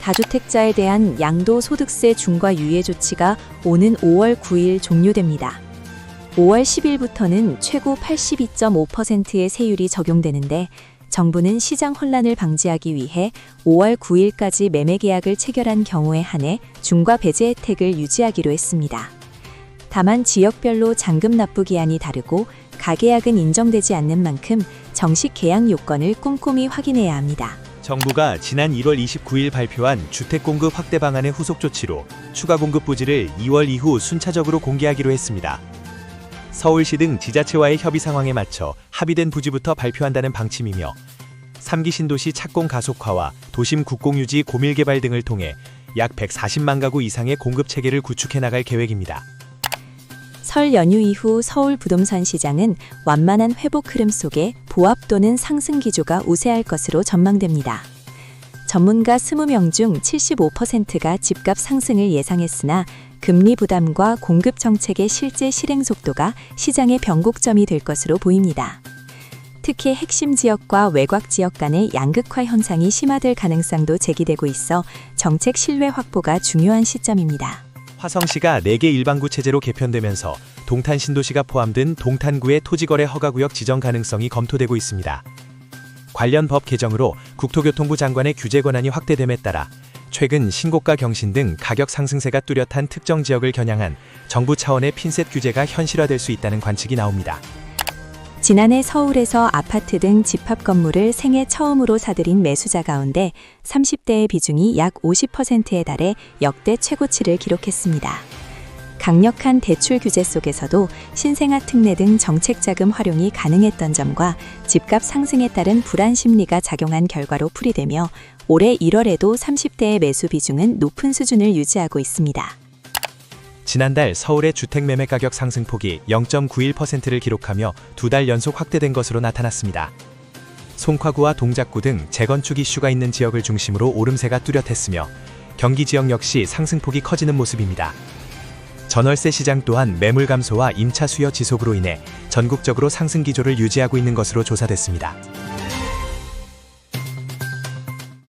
다주택자에 대한 양도소득세 중과 유예 조치가 오는 5월 9일 종료됩니다. 5월 10일부터는 최고 82.5%의 세율이 적용되는데 정부는 시장 혼란을 방지하기 위해 5월 9일까지 매매 계약을 체결한 경우에 한해 중과 배제 혜택을 유지하기로 했습니다. 다만 지역별로 잔금 납부 기한이 다르고 가계약은 인정되지 않는 만큼 정식 계약 요건을 꼼꼼히 확인해야 합니다. 정부가 지난 1월 29일 발표한 주택 공급 확대 방안의 후속 조치로 추가 공급 부지를 2월 이후 순차적으로 공개하기로 했습니다. 서울시 등 지자체와의 협의 상황에 맞춰 합의된 부지부터 발표한다는 방침이며 3기 신도시 착공 가속화와 도심 국공유지 고밀개발 등을 통해 약 140만 가구 이상의 공급 체계를 구축해 나갈 계획입니다. 설 연휴 이후 서울 부동산 시장은 완만한 회복 흐름 속에 보합 또는 상승 기조가 우세할 것으로 전망됩니다. 전문가 20명 중 75%가 집값 상승을 예상했으나 금리 부담과 공급 정책의 실제 실행 속도가 시장의 변곡점이 될 것으로 보입니다. 특히 핵심 지역과 외곽 지역 간의 양극화 현상이 심화될 가능성도 제기되고 있어 정책 신뢰 확보가 중요한 시점입니다. 화성시가 4개 일반구 체제로 개편되면서 동탄 신도시가 포함된 동탄구의 토지거래 허가구역 지정 가능성이 검토되고 있습니다. 관련 법 개정으로 국토교통부 장관의 규제 권한이 확대됨에 따라 최근 신고가 경신 등 가격 상승세가 뚜렷한 특정 지역을 겨냥한 정부 차원의 핀셋 규제가 현실화될 수 있다는 관측이 나옵니다. 지난해 서울에서 아파트 등 집합 건물을 생애 처음으로 사들인 매수자 가운데 30대의 비중이 약 50%에 달해 역대 최고치를 기록했습니다. 강력한 대출 규제 속에서도 신생아 특례 등 정책 자금 활용이 가능했던 점과 집값 상승에 따른 불안 심리가 작용한 결과로 풀이되며 올해 1월에도 30대의 매수 비중은 높은 수준을 유지하고 있습니다. 지난달 서울의 주택 매매 가격 상승폭이 0.91%를 기록하며 2달 연속 확대된 것으로 나타났습니다. 송파구와 동작구 등 재건축 이슈가 있는 지역을 중심으로 오름세가 뚜렷했으며 경기 지역 역시 상승폭이 커지는 모습입니다. 전월세 시장 또한 매물 감소와 임차 수요 지속으로 인해 전국적으로 상승 기조를 유지하고 있는 것으로 조사됐습니다.